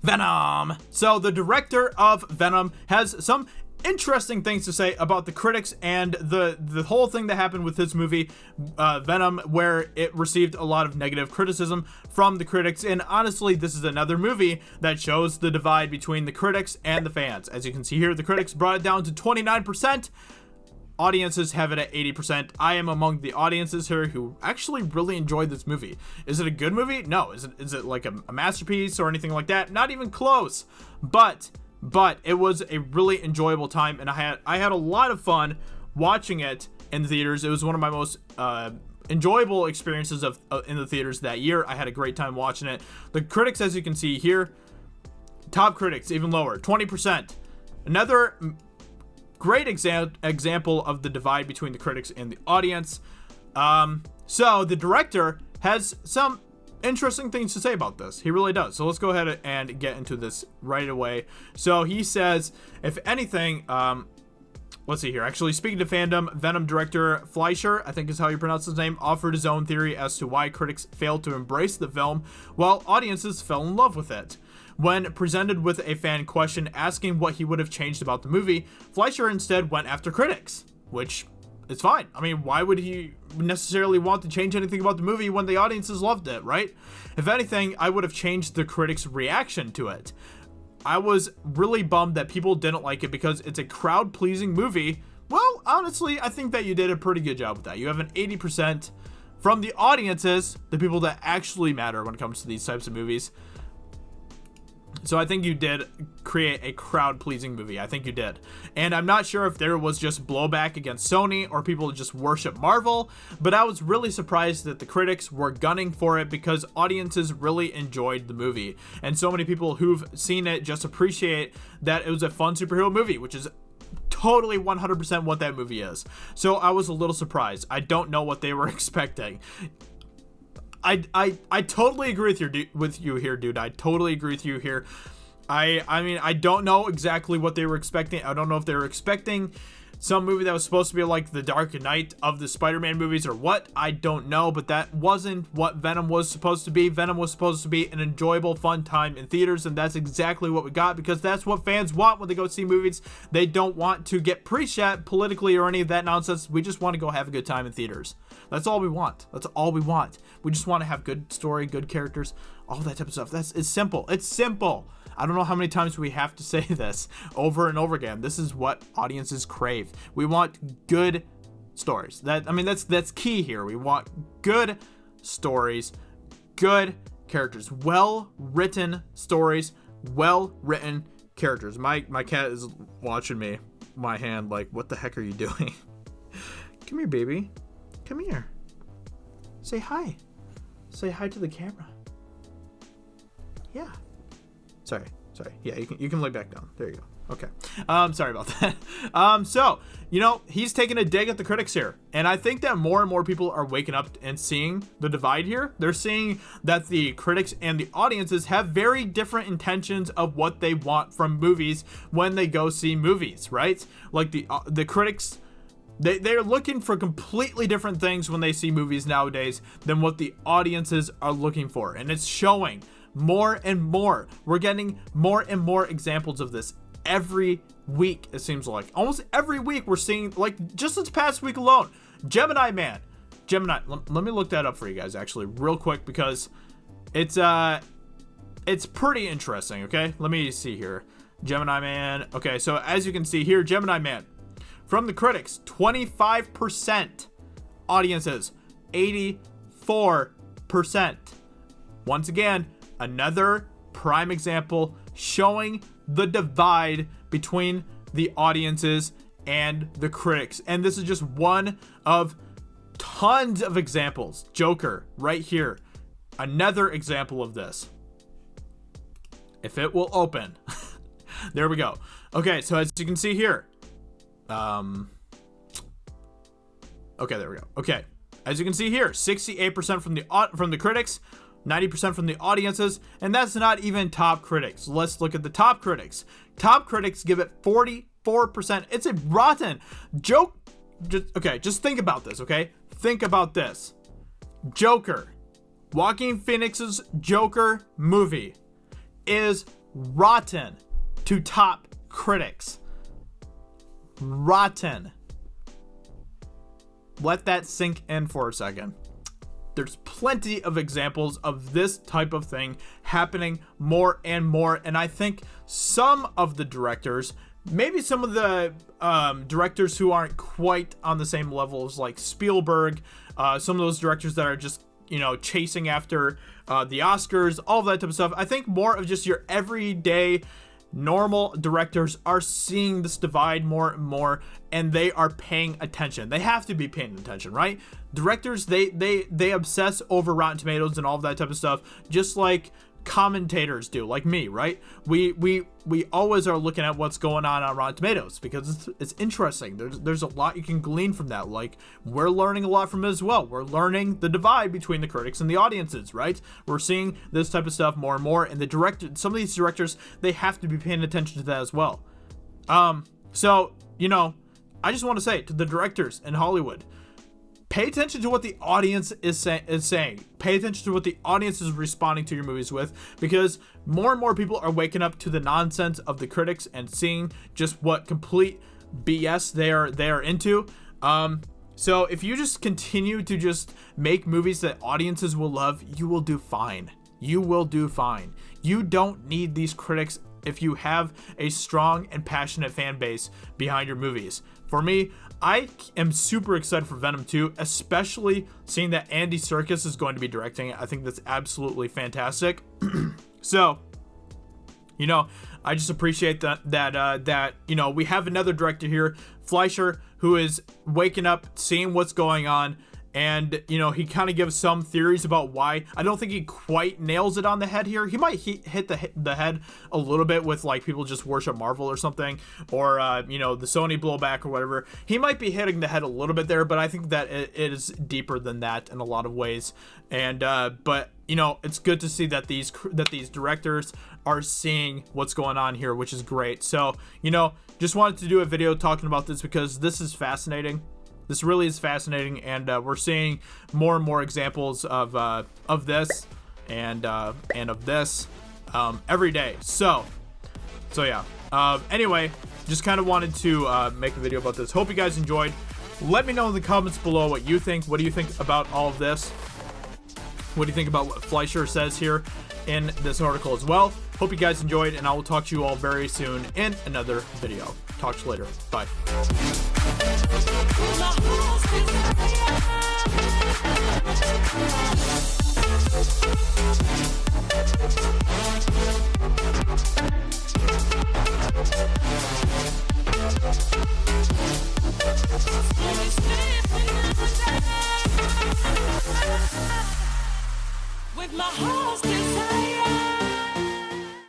Venom. So the director of Venom has some interesting things to say about the critics and the whole thing that happened with his movie Venom, where it received a lot of negative criticism from the critics. And honestly, this is another movie that shows the divide between the critics and the fans. As you can see here, the critics brought it down to 29%. Audiences have it at 80%. I am among the audiences here who actually really enjoyed this movie. Is it a good movie? No. Is it like a masterpiece or anything like that? Not even close. But it was a really enjoyable time, and I had a lot of fun watching it in the theaters. It was one of my most enjoyable experiences in the theaters that year. I had a great time watching it. The critics, as you can see here, top critics even lower, 20%. Another great example of the divide between the critics and the audience. So the director has some interesting things to say about this. He really does. So let's go ahead and get into this right away. So he says, if anything, let's see here. Actually, speaking to fandom, Venom director Fleischer, I think is how you pronounce his name, offered his own theory as to why critics failed to embrace the film while audiences fell in love with it. When presented with a fan question asking what he would have changed about the movie, Fleischer instead went after critics, which is fine. I mean, why would he necessarily want to change anything about the movie when the audiences loved it, right? If anything, I would have changed the critics' reaction to it. I was really bummed that people didn't like it because it's a crowd-pleasing movie. Well, honestly, I think that you did a pretty good job with that. You have an 80% from the audiences, the people that actually matter when it comes to these types of movies. So I think you did create a crowd-pleasing movie. I think you did. And I'm not sure if there was just blowback against Sony or people just worship Marvel, but I was really surprised that the critics were gunning for it because audiences really enjoyed the movie. And so many people who've seen it just appreciate that it was a fun superhero movie, which is totally 100% what that movie is. So I was a little surprised. I don't know what they were expecting. I totally agree with you here, dude. I totally agree with you here. I mean, I don't know exactly what they were expecting. I don't know if they were expecting some movie that was supposed to be like the Dark Knight of the Spider-Man movies or what. I don't know, but that wasn't what Venom was supposed to be. Venom was supposed to be an enjoyable, fun time in theaters, and that's exactly what we got because that's what fans want when they go see movies. They don't want to get preached politically or any of that nonsense. We just want to go have a good time in theaters. That's all we want. That's all we want. We just want to have good story, good characters, all that type of stuff. It's simple. It's simple. I don't know how many times we have to say this over and over again. This is what audiences crave. We want good stories. That's key here. We want good stories, good characters, well-written stories, well-written characters. My cat is watching me, my hand, like, what the heck are you doing? Come here, baby. Come here. Say hi. Say hi to the camera. Yeah. Sorry. Yeah, you can lay back down. There you go. Okay. Sorry about that. So, he's taking a dig at the critics here. And I think that more and more people are waking up and seeing the divide here. They're seeing that the critics and the audiences have very different intentions of what they want from movies when they go see movies, right? Like the critics, they're looking for completely different things when they see movies nowadays than what the audiences are looking for. And it's showing more and more. We're getting more and more examples of this every week, it seems like. Almost every week we're seeing, like, just this past week alone, Gemini Man. Let me look that up for you guys, actually, real quick, because it's pretty interesting, okay? Let me see here. Gemini Man. Okay, so as you can see here, Gemini Man. From the critics, 25%. Audiences, 84%. Once again, another prime example showing the divide between the audiences and the critics. And this is just one of tons of examples. Joker, right here. Another example of this. If it will open. There we go. Okay, so as you can see here. Okay, there we go. Okay, as you can see here, 68% from the critics, 90% from the audiences, and that's not even top critics. Let's look at the top critics. Top critics give it 44%. It's a rotten joke. Just think about this, okay? Think about this. Joker, Joaquin Phoenix's Joker movie is rotten to top critics. Rotten. Let that sink in for a second. There's plenty of examples of this type of thing happening more and more, and I think some of the directors, maybe some of the directors who aren't quite on the same level as like Spielberg, some of those directors that are just, you know, chasing after the Oscars, all of that type of stuff. I think more of just your everyday normal directors are seeing this divide more and more, and they are paying attention. They have to be paying attention, right? Directors, they obsess over Rotten Tomatoes and all of that type of stuff, just like commentators do, like me, right? We always are looking at what's going on Rotten Tomatoes because it's interesting. There's a lot you can glean from that. Like, we're learning a lot from it as well. We're learning the divide between the critics and the audiences, right? We're seeing this type of stuff more and more, and some of these directors, they have to be paying attention to that as well. So, you know, I just want to say to the directors in Hollywood, pay attention to what the audience is saying. Pay attention to what the audience is responding to your movies with, because more and more people are waking up to the nonsense of the critics and seeing just what complete BS they are into. So if you just continue to just make movies that audiences will love, you will do fine. You will do fine. You don't need these critics if you have a strong and passionate fan base behind your movies. For me, I am super excited for Venom 2, especially seeing that Andy Serkis is going to be directing it. I think that's absolutely fantastic. So, you know, I just appreciate that you know, we have another director here, Fleischer, who is waking up, seeing what's going on, and, you know, he kind of gives some theories about why. I don't think he quite nails it on the head here. He might hit the head a little bit with, like, people just worship Marvel or something, or, you know, the Sony blowback or whatever. He might be hitting the head a little bit there, but I think that it is deeper than that in a lot of ways. And, but, you know, it's good to see that these directors are seeing what's going on here, which is great. So, you know, just wanted to do a video talking about this because this is fascinating. This really is fascinating, and we're seeing more and more examples of this and of this every day. So yeah. Anyway, just kind of wanted to make a video about this. Hope you guys enjoyed. Let me know in the comments below what you think. What do you think about all of this? What do you think about what Fleischer says here in this article as well? Hope you guys enjoyed, and I will talk to you all very soon in another video. Talk to you later. Bye. With my heart's desire.